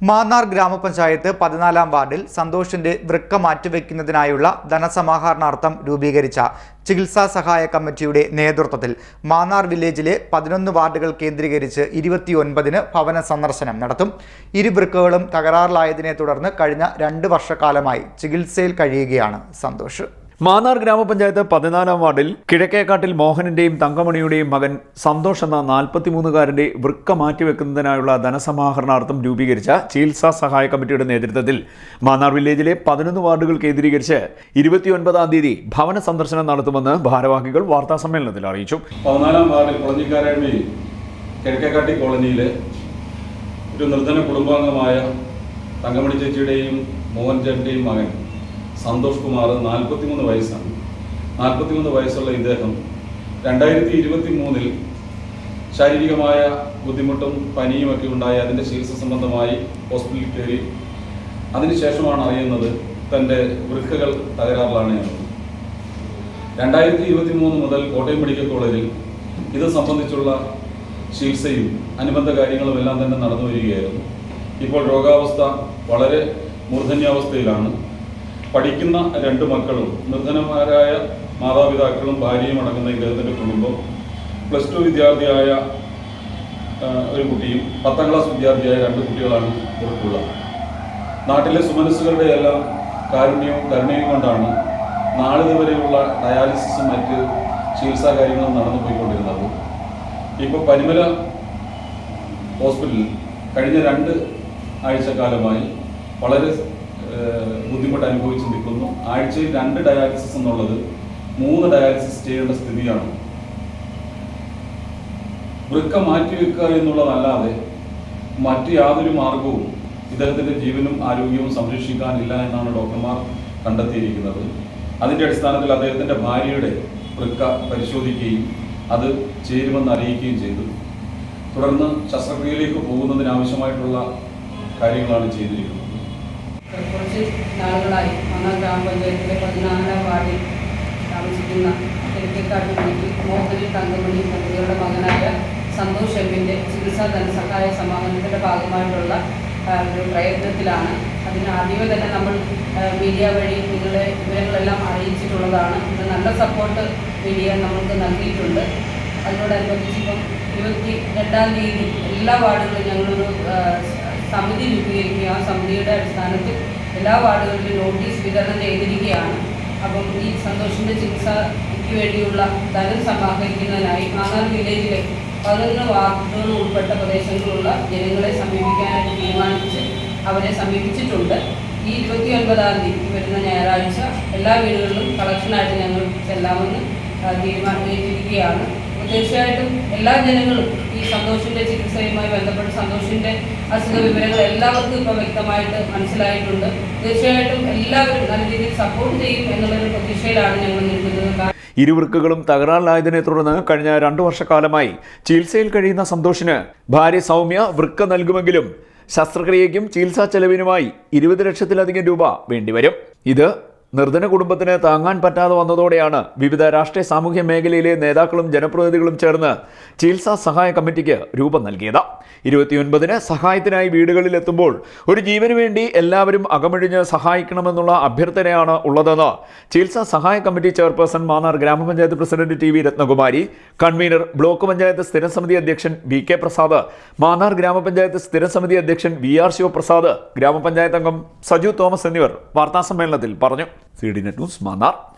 മാന്നാർ ഗ്രാമപഞ്ചായത്ത് 14-ാം വാർഡിൽ സന്തോഷിന്റെ വൃക്ക മാറ്റിവെക്കുന്നതിനായുള്ള ധനസമാഹരണാർത്ഥം രൂപീകരിച്ച ചികിത്സാ സഹായ കമ്മിറ്റിയുടെ നേതൃത്വത്തിൽ മാന്നാർ വില്ലേജിലെ 11 വാർഡുകൾ കേന്ദ്രീകരിച്ച് 29-ന് ഭവന സന്ദർശനം നടത്തും. ഇരു വൃക്കകളും തകരാറിലായതിനെ തുടർന്ന് കഴിഞ്ഞ 2 വർഷക്കാലമായി ചികിത്സയിൽ കഴിയുകയാണ് സന്തോഷ്. മാന്നാർ ഗ്രാമപഞ്ചായത്ത് 14-ാം വാർഡിൽ കിഴക്കേക്കാട്ടിൽ മോഹനന്റെയും തങ്കമണിയുടെയും മകൻ സന്തോഷ് എന്ന 43-കാരന്റെ വൃക്ക മാറ്റിവെക്കുന്നതിനായുള്ള ധനസമാഹരണാർത്ഥം രൂപീകരിച്ച ചികിത്സാ സഹായ കമ്മിറ്റിയുടെ നേതൃത്വത്തിൽ മാന്നാർ വില്ലേജിലെ 11 വാർഡുകൾ കേന്ദ്രീകരിച്ച് 29-ാം തീയതി ഭവന സന്ദർശനം നടത്തുമെന്ന് ഭാരവാഹികൾ വാർത്താസമ്മേളനത്തിൽ അറിയിച്ചു. 14-ാം വാർഡിൽ കൊളഞ്ഞിക്കാരഴി കിഴക്കേക്കാട്ടി കോളനിയിലെ ഒരു നിർധന കുടുംബാംഗമായ തങ്കമണി ചേച്ചിയുടെയും മോഹൻ ചേട്ടന്റെയും മകൻ സന്തോഷ് കുമാർ 43 വയസ്സാണ്. 43 വയസ്സുള്ള ഇദ്ദേഹം 2023-ൽ ശാരീരികമായ ബുദ്ധിമുട്ടും പനിയുമൊക്കെ ഉണ്ടായി അതിൻ്റെ ചികിത്സ സംബന്ധമായി ഹോസ്പിറ്റലിൽ കയറി. അതിനുശേഷമാണ് അറിയുന്നത് തൻ്റെ വൃക്കകൾ തകരാറിലാണ് എന്നത്. 2023 മുതൽ കോട്ടയം മെഡിക്കൽ കോളേജിൽ ഇത് സംബന്ധിച്ചുള്ള ചികിത്സയും അനുബന്ധ കാര്യങ്ങളും എല്ലാം തന്നെ നടന്നു വരികയായിരുന്നു. ഇപ്പോൾ രോഗാവസ്ഥ വളരെ മൂർധന്യാവസ്ഥയിലാണ്. പഠിക്കുന്ന 2 മക്കളും നിർധനന്മാരായ മാതാപിതാക്കളും ഭാര്യയും അടങ്ങുന്ന ഇദ്ദേഹത്തിൻ്റെ കുടുംബം, +2 വിദ്യാർത്ഥിയായ ഒരു കുട്ടിയും 10ാം ക്ലാസ് വിദ്യാർത്ഥിയായ 2 കുട്ടികളാണ് ഇവർക്കുള്ളത്. നാട്ടിലെ സുമനസ്സുകളുടെ എല്ലാം കാരുണ്യവും കരുണയും കൊണ്ടാണ് നാളിതുവരെയുള്ള ഡയാലിസിസും മറ്റ് ചികിത്സാ കാര്യങ്ങളും നടന്നു പോയിക്കൊണ്ടിരുന്നത്. ഇപ്പോൾ പരിമല ഹോസ്പിറ്റലിൽ കഴിഞ്ഞ 2 ആഴ്ചക്കാലമായി വളരെ ബുദ്ധിമുട്ട് അനുഭവിച്ച് നിൽക്കുന്നു. ആഴ്ചയിൽ 2 ഡയാലിസിസ് എന്നുള്ളത് 3 ഡയാലിസിസ് ചെയ്യേണ്ട സ്ഥിതിയാണ്. വൃക്ക മാറ്റിവെക്കുക എന്നുള്ളതല്ലാതെ മറ്റ് യാതൊരു മാർഗവും ഇദ്ദേഹത്തിൻ്റെ ജീവനും ആരോഗ്യവും സംരക്ഷിക്കാനില്ല എന്നാണ് ഡോക്ടർമാർ കണ്ടെത്തിയിരിക്കുന്നത്. അതിൻ്റെ അടിസ്ഥാനത്തിൽ അദ്ദേഹത്തിൻ്റെ ഭാര്യയുടെ വൃക്ക പരിശോധിക്കുകയും അത് ചേരുമെന്ന് അറിയിക്കുകയും ചെയ്തു. തുടർന്ന് ശസ്ത്രക്രിയയിലേക്ക് പോകുന്നതിനാവശ്യമായിട്ടുള്ള കാര്യങ്ങളാണ് ചെയ്തിരിക്കുന്നത്. കുറച്ച് നാളുകളായി മാന്നാർ ഗ്രാമപഞ്ചായത്തിലെ 14-ാം വാർഡിൽ താമസിക്കുന്ന കിഴക്കേക്കാട്ട് വീട്ടിൽ മോഹനിൽ തങ്കമണി ദമ്പതികളുടെ മകനായ സന്തോഷ് എമ്മിൻ്റെ ചികിത്സാ ധനസഹായ സമാഹരണത്തിൻ്റെ ഭാഗമായിട്ടുള്ള ഒരു പ്രയത്നത്തിലാണ്. അതിന് ആദ്യമേ തന്നെ നമ്മൾ മീഡിയ വഴി നിങ്ങളുടെ വിവരങ്ങളെല്ലാം അറിയിച്ചിട്ടുള്ളതാണ്. ഇത് നല്ല സപ്പോർട്ട് മീഡിയ നമ്മൾക്ക് നൽകിയിട്ടുണ്ട്. അതിനോടനുബന്ധിച്ച് ഇപ്പം 22-ാം തീയതി എല്ലാ വാർഡുകളിലും ഞങ്ങളൊരു സമിതി രൂപീകരിക്കുക. ആ സമിതിയുടെ അടിസ്ഥാനത്തിൽ എല്ലാ വാർഡുകളിലും നോട്ടീസ് വിതരണം ചെയ്തിരിക്കുകയാണ്. അപ്പം ഈ സന്തോഷിൻ്റെ ചികിത്സയ്ക്ക് വേണ്ടിയുള്ള ധനം സമാഹരിക്കുന്നതിനായി മാന്നാർ വില്ലേജിലെ 11 വാർഡുകൾ ഉൾപ്പെട്ട പ്രദേശങ്ങളിലുള്ള ജനങ്ങളെ സമീപിക്കാനായിട്ട് തീരുമാനിച്ച് അവരെ സമീപിച്ചിട്ടുണ്ട്. ഈ 29-ാം തീയതി വരുന്ന ഞായറാഴ്ച എല്ലാ വീടുകളിലും കളക്ഷനായിട്ട് ഞങ്ങൾ ചെല്ലാമെന്ന് തീരുമാനിച്ചിരിക്കുകയാണ്. തീർച്ചയായിട്ടും എല്ലാ ജനങ്ങളും ഈ സന്തോഷിൻ്റെ ചികിത്സയുമായി ബന്ധപ്പെട്ട് സന്തോഷിൻ്റെ അസുഖ വിവരങ്ങൾ എല്ലാവർക്കും ഇപ്പോൾ വ്യക്തമായിട്ട് മനസ്സിലായിട്ടുണ്ട്. തീർച്ചയായിട്ടും എല്ലാവരും നല്ല രീതിയിൽ സപ്പോർട്ട് ചെയ്യും എന്നുള്ളൊരു പ്രതീക്ഷയിലാണ് ഞങ്ങൾ നിൽക്കുന്നത്. ഇരുവൃക്കകളും തകരാറിലായതിനെ തുടർന്ന് കഴിഞ്ഞ 2 വർഷക്കാലമായി ചികിത്സയിൽ കഴിയുന്ന സന്തോഷിന് ഭാര്യ സൗമ്യ വൃക്ക നൽകുമെങ്കിലും ശസ്ത്രക്രിയയ്ക്കും ചികിത്സാ ചെലവിനുമായി 20 ലക്ഷത്തിലധികം രൂപ വേണ്ടിവരും. ഇത് നിർധന കുടുംബത്തിന് താങ്ങാൻ പറ്റാതെ വന്നതോടെയാണ് വിവിധ രാഷ്ട്രീയ സാമൂഹ്യ മേഖലയിലെ നേതാക്കളും ജനപ്രതിനിധികളും ചേർന്ന് ചികിത്സാ സഹായ കമ്മിറ്റിക്ക് രൂപം നൽകിയത്. 29-ന് സഹായത്തിനായി വീടുകളിൽ എത്തുമ്പോൾ ഒരു ജീവന് വേണ്ടി എല്ലാവരും അകമഴിഞ്ഞ് സഹായിക്കണമെന്നുള്ള അഭ്യർത്ഥനയാണ് ഉള്ളതെന്ന് ചികിത്സാ സഹായ കമ്മിറ്റി ചെയർപേഴ്സൺ മാന്നാർ ഗ്രാമപഞ്ചായത്ത് president T V Ratnakumari, convener block panchayat സ്ഥിരം സമിതി അധ്യക്ഷൻ വി കെ പ്രസാദ്, മാന്നാർ ഗ്രാമപഞ്ചായത്ത് സ്ഥിരം സമിതി അധ്യക്ഷൻ വി ആർ ശിവപ്രസാദ്, ഗ്രാമപഞ്ചായത്ത് അംഗം സജു തോമസ് എന്നിവർ വാർത്താസമ്മേളനത്തിൽ പറഞ്ഞു. CDNet news Mannar.